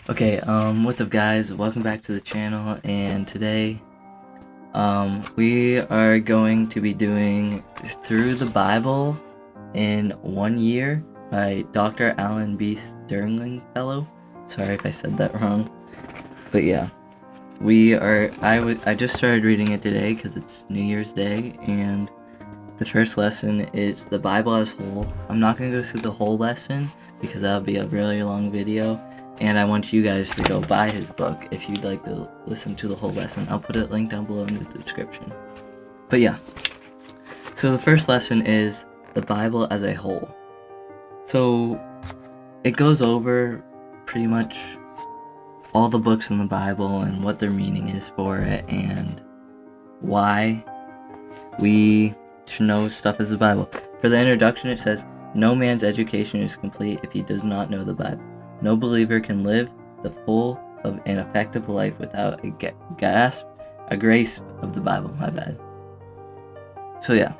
Okay, what's up guys? Welcome back to the channel, and today, we are going to be doing Through the Bible in 1 Year by Dr. Alan B. Sternlingfellow. Sorry if I said that wrong. But yeah, I just started reading it today because it's New Year's Day, and the first lesson is the Bible as a whole. I'm not going to go through the whole lesson because that would be a really long video, and I want you guys to go buy his book if you'd like to listen to the whole lesson. I'll put it linked down below in the description. But yeah, so the first lesson is the Bible as a whole. So it goes over pretty much all the books in the Bible and what their meaning is for it and why we should know stuff as the Bible. For the introduction, it says, "No man's education is complete if he does not know the Bible. No believer can live the full of an effective life without a grasp of the Bible." My bad. So yeah,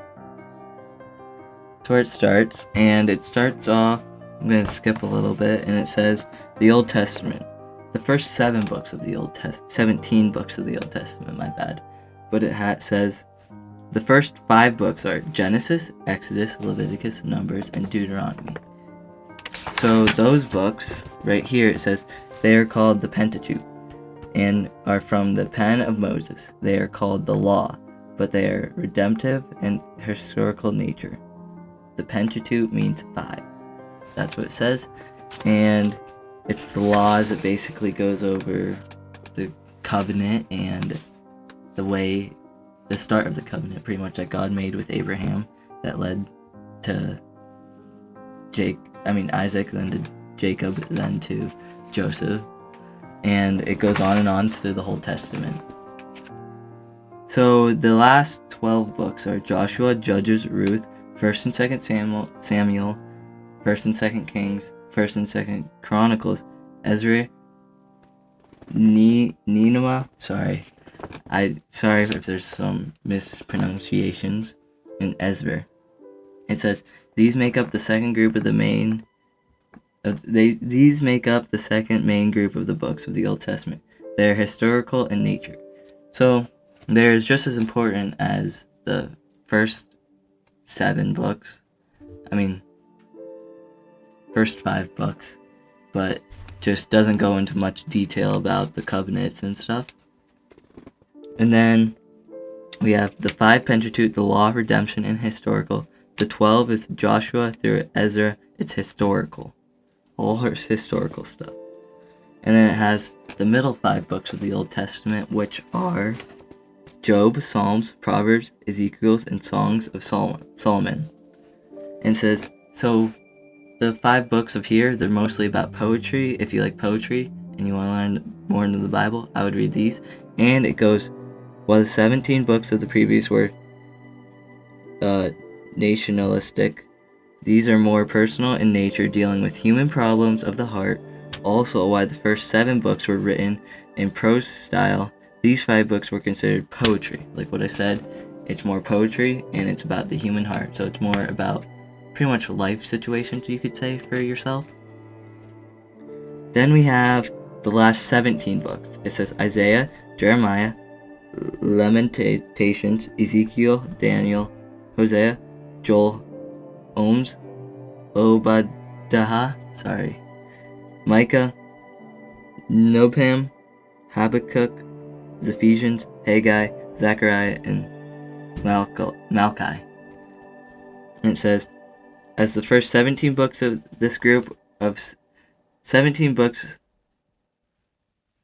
that's where it starts, and it starts off, I'm going to skip a little bit, and it says, the Old Testament. The first 7 books of the Old Testament, 17 books of the Old Testament, my bad. But it says, the first 5 books are Genesis, Exodus, Leviticus, Numbers, and Deuteronomy. So those books, right here it says, they are called the Pentateuch, and are from the pen of Moses. They are called the Law, but they are redemptive and historical nature. The Pentateuch means 5. That's what it says, and it's the laws. It basically goes over the covenant and the start of the covenant, pretty much, that God made with Abraham, that led to Isaac, then to Jacob, then to Joseph, and it goes on and on through the whole Testament. So the last 12 books are Joshua, Judges, Ruth, 1st and 2nd Samuel, 1st and 2nd Kings, 1st and 2nd Chronicles, Ezra, Nehemiah, sorry if there's some mispronunciations, in Ezra. It says, these make up the second group of these make up the second main group of the books of the Old Testament. They are historical in nature. So they're just as important as the first 7 books. First 5 books, but just doesn't go into much detail about the covenants and stuff. And then we have the 5 Pentateuch, the Law, Redemption, and Historical. The 12 is Joshua through Ezra. It's historical. All historical stuff. And then it has the middle 5 books of the Old Testament, which are Job, Psalms, Proverbs, Ezekiel, and Songs of Solomon. And it says, so the 5 books of here, they're mostly about poetry. If you like poetry and you want to learn more into the Bible, I would read these. And it goes, while the 17 books of the previous were nationalistic, these are more personal in nature, dealing with human problems of the heart. Also, while the first 7 books were written in prose style, these 5 books were considered poetry. Like what I said, it's more poetry and it's about the human heart. So it's more about pretty much life situations, you could say, for yourself. Then we have the last 17 books. It says Isaiah, Jeremiah, Lamentations, Ezekiel, Daniel, Hosea, Joel, Obadiah, Micah, Nahum, Habakkuk, Ephesians, Haggai, Zechariah, and Malachi. And it says, as the first 17 books of this group of 17 books,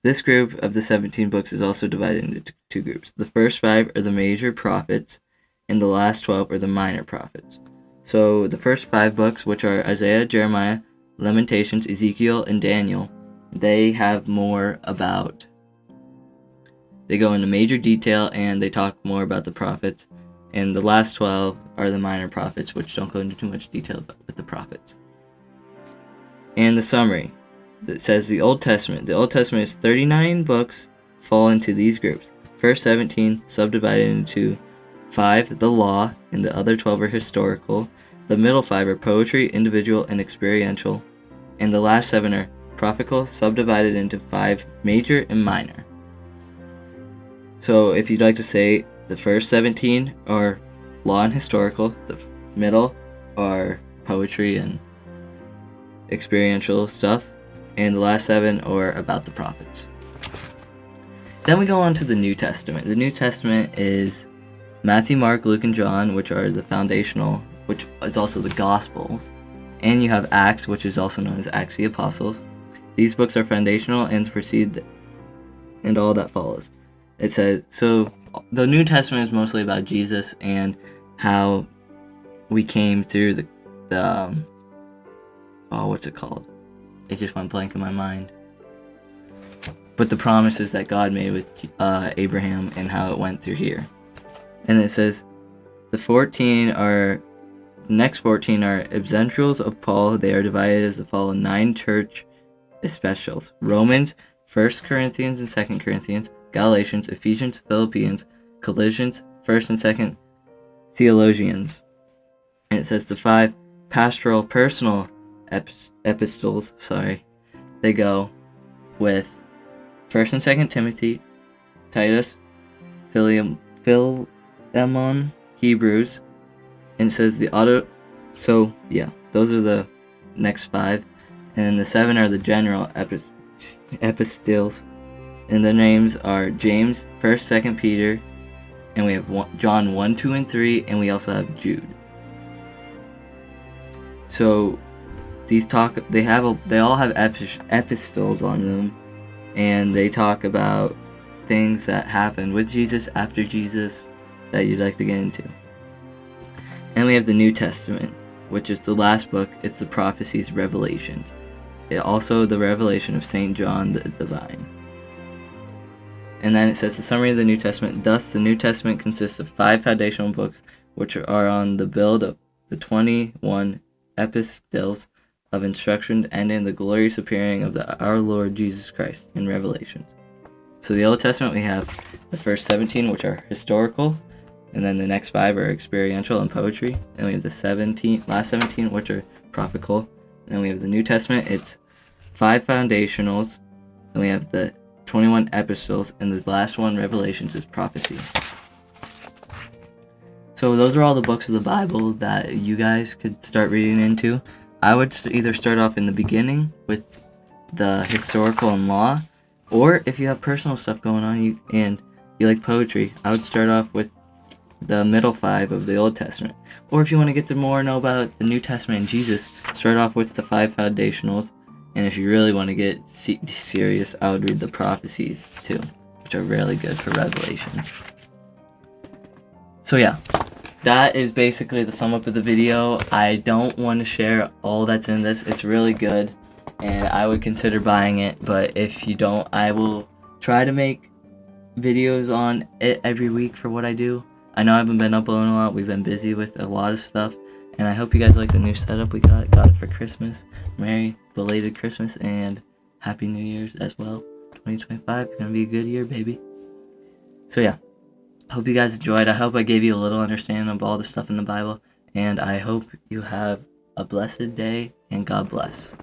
this group of the 17 books is also divided into 2 groups. The first 5 are the major prophets, and the last 12 are the minor prophets. So the first 5 books, which are Isaiah, Jeremiah, Lamentations, Ezekiel, and Daniel, they have more about, they go into major detail and they talk more about the prophets. And the last 12 are the minor prophets, which don't go into too much detail with the prophets. And the summary. It says the Old Testament. The Old Testament is 39 books, fall into these groups. First 17 subdivided into 5, the Law, and the other 12 are historical. The middle 5 are poetry, individual, and experiential. And the last 7 are prophical, subdivided into 5 major and minor. So if you'd like to say the first 17 are law and historical, the middle are poetry and experiential stuff, and the last 7 are about the prophets. Then we go on to the New Testament. The New Testament is Matthew, Mark, Luke, and John, which are the foundational, which is also the Gospels. And you have Acts, which is also known as Acts of the Apostles. These books are foundational and precede and all that follows. It says, so the New Testament is mostly about Jesus and how we came through the what's it called? It just went blank in my mind. But the promises that God made with Abraham and how it went through here. And it says, the next 14 are epistles of Paul. They are divided as the following: 9 church epistles: Romans, 1 Corinthians and 2 Corinthians, Galatians, Ephesians, Philippians, Colossians, 1st and 2nd Thessalonians. And it says the 5 pastoral personal epistles, they go with 1st and 2nd Timothy, Titus, Philemon, Hebrews, and it says so yeah, those are the next 5, and the 7 are the general epistles, and the names are James, 1st, 2nd Peter, and we have John 1, 2, and 3, and we also have Jude. So they all have epistles on them, and they talk about things that happened with Jesus, after Jesus, that you'd like to get into. And we have the New Testament, which is the last book. It's the prophecies, revelations. Also the revelation of St. John the Divine. And then it says the summary of the New Testament. Thus, the New Testament consists of 5 foundational books, which are on the build of the 21 epistles of instruction, and in the glorious appearing of our Lord Jesus Christ in Revelations. So the Old Testament, we have the first 17, which are historical, and then the next 5 are experiential and poetry, and we have the last 17, which are prophical. And then we have the New Testament, it's 5 foundationals, and we have the 21 epistles, and the last one, Revelations, is prophecy. So those are all the books of the Bible that you guys could start reading into. I would either start off in the beginning with the historical and law, or if you have personal stuff going on and you like poetry, I would start off with the middle 5 of the Old Testament. Or if you want to get to know about the New Testament and Jesus, start off with the 5 foundationals. And if you really want to get serious, I would read the prophecies too, which are really good for Revelations. So yeah, that is basically the sum up of the video. I don't want to share all that's in this. It's really good, and I would consider buying it. But if you don't, I will try to make videos on it every week for what I do. I know I haven't been uploading a lot. We've been busy with a lot of stuff, and I hope you guys like the new setup we got. Got it for Christmas. Merry belated Christmas and Happy New Year's as well. 2025 gonna be a good year, baby. So yeah, hope you guys enjoyed. I hope I gave you a little understanding of all the stuff in the Bible, and I hope you have a blessed day, and God bless.